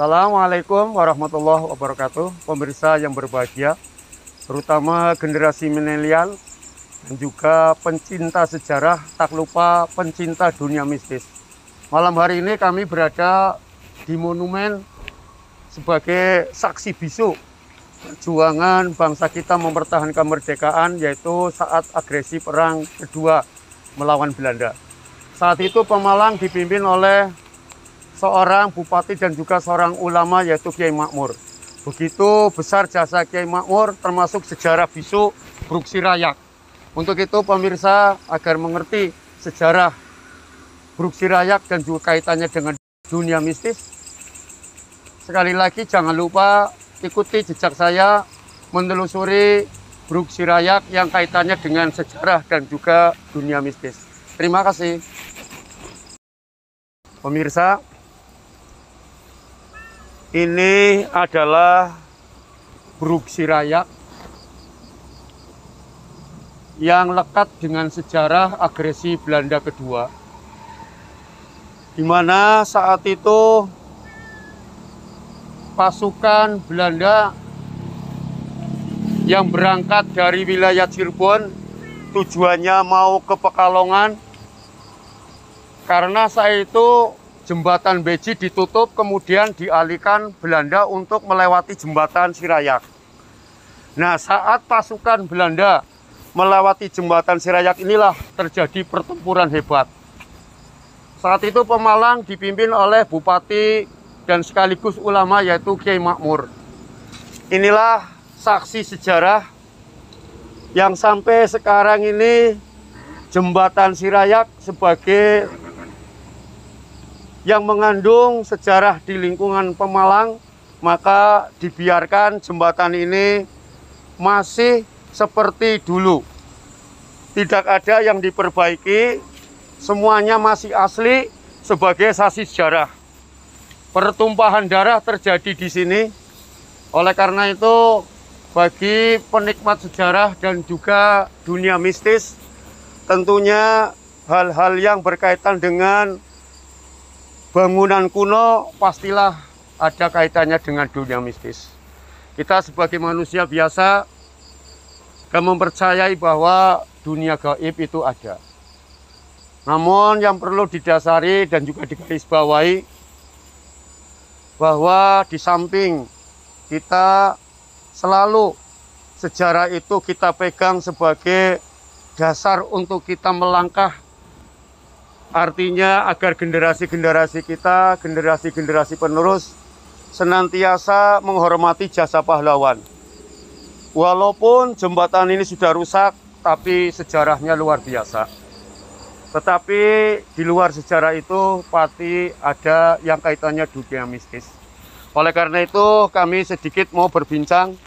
Assalamualaikum warahmatullahi wabarakatuh, pemirsa yang berbahagia, terutama generasi milenial dan juga pencinta sejarah, tak lupa pencinta dunia mistis. Malam hari ini kami berada di monumen sebagai saksi bisu perjuangan bangsa kita mempertahankan kemerdekaan, yaitu saat agresi perang kedua melawan Belanda. Saat itu Pemalang dipimpin oleh seorang bupati dan juga seorang ulama, yaitu Kiai Makmur. Begitu besar jasa Kiai Makmur, termasuk sejarah bisu Bruksi Rayak. Untuk itu pemirsa, agar mengerti sejarah Bruksi Rayak dan juga kaitannya dengan dunia mistis, sekali lagi jangan lupa ikuti jejak saya menelusuri Bruksi Rayak yang kaitannya dengan sejarah dan juga dunia mistis. Terima kasih. Pemirsa, ini adalah Bruksi Rayak yang lekat dengan sejarah agresi Belanda kedua, di mana saat itu pasukan Belanda yang berangkat dari wilayah Cirebon tujuannya mau ke Pekalongan, karena saat itu jembatan Beji ditutup, kemudian dialihkan Belanda untuk melewati jembatan Sirayak. Nah, saat pasukan Belanda melewati jembatan Sirayak inilah terjadi pertempuran hebat. Saat itu Pemalang dipimpin oleh bupati dan sekaligus ulama, yaitu Kiai Makmur. Inilah saksi sejarah yang sampai sekarang ini jembatan Sirayak sebagai yang mengandung sejarah di lingkungan Pemalang, maka dibiarkan jembatan ini masih seperti dulu. Tidak ada yang diperbaiki, semuanya masih asli sebagai saksi sejarah. Pertumpahan darah terjadi di sini. Oleh karena itu, bagi penikmat sejarah dan juga dunia mistis, tentunya hal-hal yang berkaitan dengan bangunan kuno pastilah ada kaitannya dengan dunia mistis. Kita sebagai manusia biasa mempercayai bahwa dunia gaib itu ada. Namun yang perlu didasari dan juga digarisbawahi bahwa di samping kita selalu sejarah itu kita pegang sebagai dasar untuk kita melangkah. Artinya agar generasi-generasi kita, generasi-generasi penerus senantiasa menghormati jasa pahlawan. Walaupun jembatan ini sudah rusak, tapi sejarahnya luar biasa. Tetapi di luar sejarah itu pasti ada yang kaitannya dunia mistis. Oleh karena itu kami sedikit mau berbincang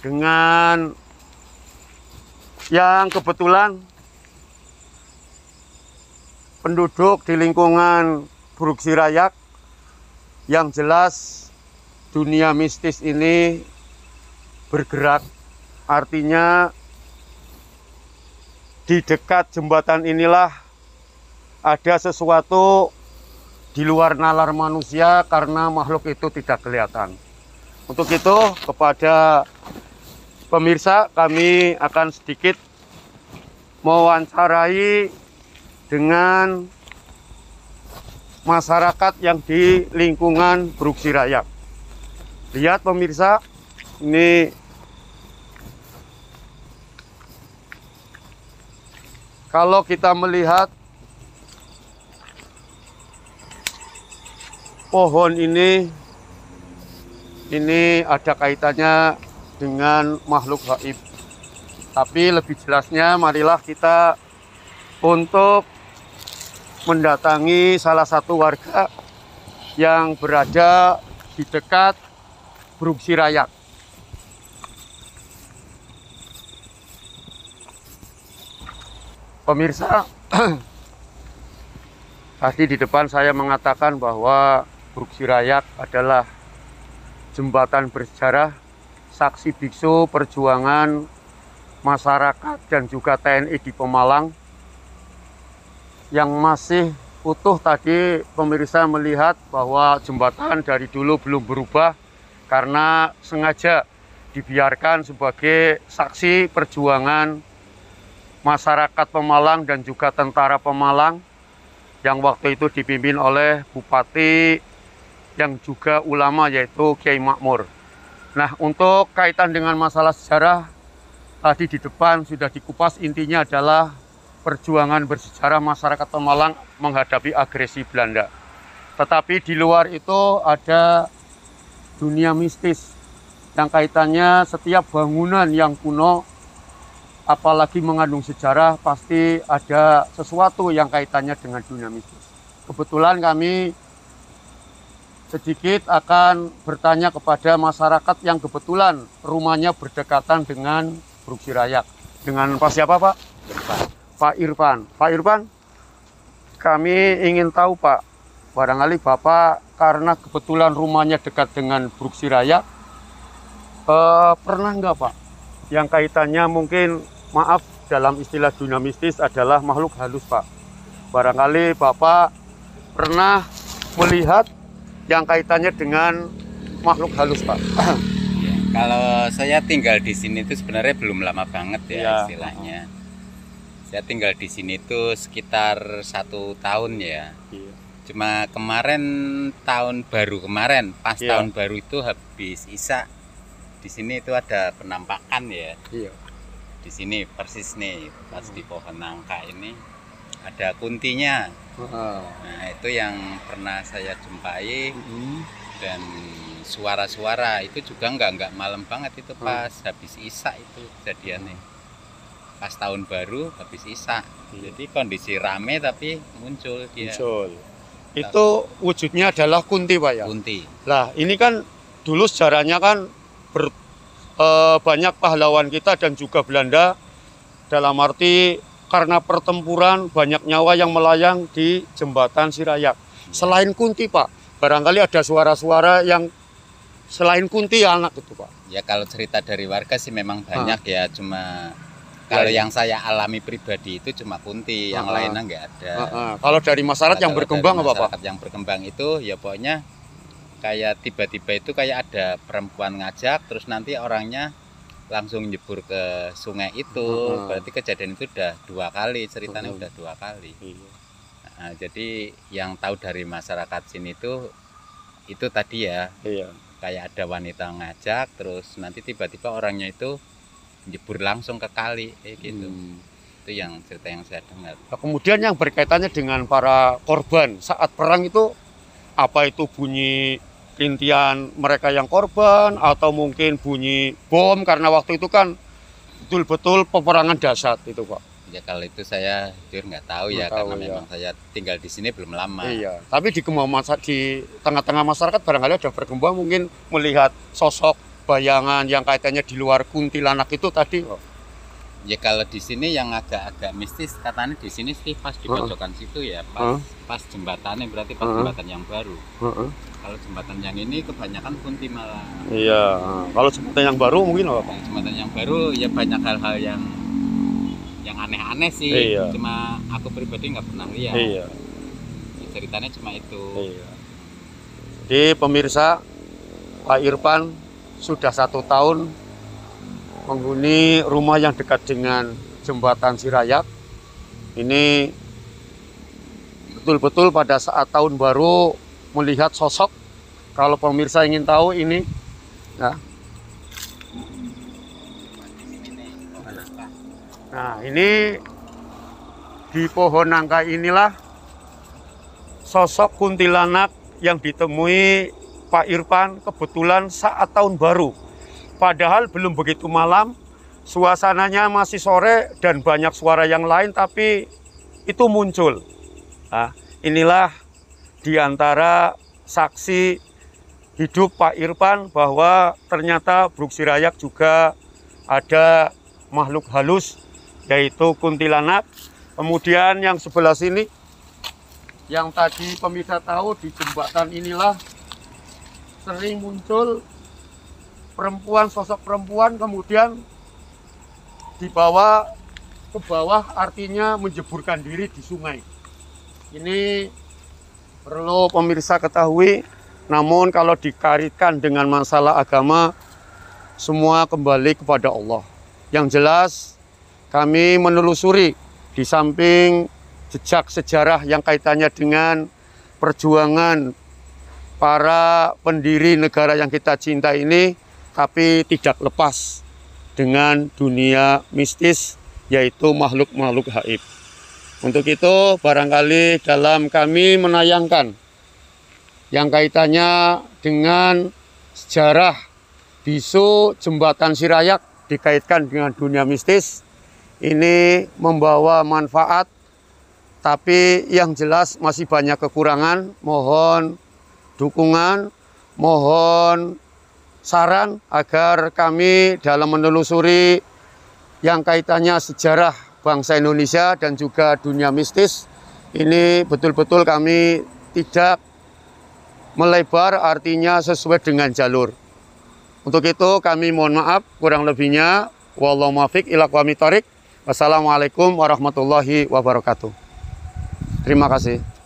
dengan yang kebetulan penduduk di lingkungan Bruksi Rayak. Yang jelas dunia mistis ini bergerak, artinya di dekat jembatan inilah ada sesuatu di luar nalar manusia, karena makhluk itu tidak kelihatan. Untuk itu kepada pemirsa kami akan sedikit mewawancarai dengan masyarakat yang di lingkungan Bruksi Rayak. Lihat pemirsa, ini kalau kita melihat pohon ini ada kaitannya dengan makhluk gaib. Tapi lebih jelasnya marilah kita untuk mendatangi salah satu warga yang berada di dekat Bruksi Rayak. Pemirsa, tadi di depan saya mengatakan bahwa Bruksi Rayak adalah jembatan bersejarah, saksi bisu perjuangan masyarakat dan juga TNI di Pemalang yang masih utuh tadi pemirsa melihat bahwa jembatan dari dulu belum berubah karena sengaja dibiarkan sebagai saksi perjuangan masyarakat Pemalang dan juga tentara Pemalang yang waktu itu dipimpin oleh Bupati yang juga ulama yaitu Kiai Makmur. Nah, untuk kaitan dengan masalah sejarah tadi di depan sudah dikupas, intinya adalah perjuangan bersejarah masyarakat Pemalang menghadapi agresi Belanda. Tetapi di luar itu ada dunia mistis yang kaitannya setiap bangunan yang kuno, apalagi mengandung sejarah, pasti ada sesuatu yang kaitannya dengan dunia mistis. Kebetulan kami sedikit akan bertanya kepada masyarakat yang kebetulan rumahnya berdekatan dengan Bruksi Rayak. Dengan Pak siapa, Pak? Pak Irfan. Pak Irfan, kami ingin tahu, Pak, barangkali Bapak karena kebetulan rumahnya dekat dengan Bruksi Rayak, pernah nggak, Pak, yang kaitannya mungkin, maaf, dalam istilah dunia mistis adalah makhluk halus, Pak. Barangkali Bapak pernah melihat yang kaitannya dengan makhluk halus, Pak. Ya, kalau saya tinggal di sini itu sebenarnya belum lama banget ya, istilahnya. Saya tinggal di sini itu sekitar 1 tahun ya. Iya. Cuma kemarin tahun baru kemarin, pas tahun baru itu habis Isya, di sini itu ada penampakan ya. Iya. Di sini persis nih, pas di pohon nangka ini ada kuntinya. Nah, itu yang pernah saya jumpai. Dan suara-suara itu juga nggak malam banget, itu pas habis Isya itu kejadiannya. Pas tahun baru habis Isya. Jadi kondisi rame tapi muncul dia. Itu wujudnya adalah kunti, Pak ya? Kunti. Lah, ini kan dulu sejarahnya kan banyak pahlawan kita dan juga Belanda, dalam arti karena pertempuran banyak nyawa yang melayang di jembatan Sirayak. Selain kunti, Pak, barangkali ada suara-suara yang selain kunti ya anak itu, Pak. Ya kalau cerita dari warga sih memang banyak ya, cuma kalau yang saya alami pribadi itu cuma kunti, yang lainnya nggak ada. Kalau dari masyarakat yang berkembang apa, Pak? Masyarakat yang berkembang itu ya pokoknya kayak tiba-tiba itu kayak ada perempuan ngajak, terus nanti orangnya langsung nyebur ke sungai itu. Berarti kejadian itu udah 2 kali, ceritanya udah 2 kali. Nah, jadi yang tahu dari masyarakat sini itu tadi ya, kayak ada wanita ngajak, terus nanti tiba-tiba orangnya itu nyebur langsung ke kali, kayak gitu. Itu yang cerita yang saya dengar. Nah, kemudian yang berkaitannya dengan para korban saat perang itu, apa itu bunyi rintian mereka yang korban atau mungkin bunyi bom, karena waktu itu kan betul-betul peperangan dahsyat itu, Pak. Ya kalau itu saya jujur nggak tahu ya, karena memang saya tinggal di sini belum lama. Iya, tapi di tengah-tengah masyarakat barangkali ada berkembang mungkin melihat sosok bayangan yang kaitannya di luar kuntilanak itu tadi. Ya kalau di sini yang agak-agak mistis katanya di sini sih pas di pojokan situ ya, pas jembatannya, berarti pas jembatan yang baru. Kalau jembatan yang ini kebanyakan kunti malah. Iya, kalau jembatan yang baru mungkin apa, Pak? Jembatan yang baru ya banyak hal-hal yang aneh-aneh sih. Cuma aku pribadi nggak pernah lihat. Ya, ceritanya cuma itu. Jadi pemirsa, Pak Irfan sudah 1 tahun menghuni rumah yang dekat dengan jembatan Sirayak. Ini betul-betul pada saat tahun baru melihat sosok. Kalau pemirsa ingin tahu ini, nah ini di pohon nangka inilah sosok kuntilanak yang ditemui Pak Irfan kebetulan saat tahun baru. Padahal belum begitu malam, suasananya masih sore dan banyak suara yang lain, tapi itu muncul. Nah, inilah diantara saksi hidup Pak Irfan bahwa ternyata Bruksi Rayak juga ada makhluk halus, yaitu kuntilanak. Kemudian yang sebelah sini, yang tadi pemirsa tahu di jembatan inilah sering muncul perempuan, sosok perempuan, kemudian dibawa ke bawah, artinya menjeburkan diri di sungai. Ini perlu pemirsa ketahui, namun kalau dikaitkan dengan masalah agama, semua kembali kepada Allah. Yang jelas, kami menelusuri di samping jejak sejarah yang kaitannya dengan perjuangan para pendiri negara yang kita cinta ini, tapi tidak lepas dengan dunia mistis, yaitu makhluk-makhluk gaib. Untuk itu, barangkali dalam kami menayangkan yang kaitannya dengan sejarah bisu jembatan Sirayak dikaitkan dengan dunia mistis, ini membawa manfaat, tapi yang jelas masih banyak kekurangan. Mohon dukungan, mohon saran agar kami dalam menelusuri yang kaitannya sejarah bangsa Indonesia dan juga dunia mistis, ini betul-betul kami tidak melebar, artinya sesuai dengan jalur. Untuk itu kami mohon maaf kurang lebihnya. Wallahu muwaffiq ila aqwamit thoriq. Wassalamualaikum warahmatullahi wabarakatuh. Terima kasih.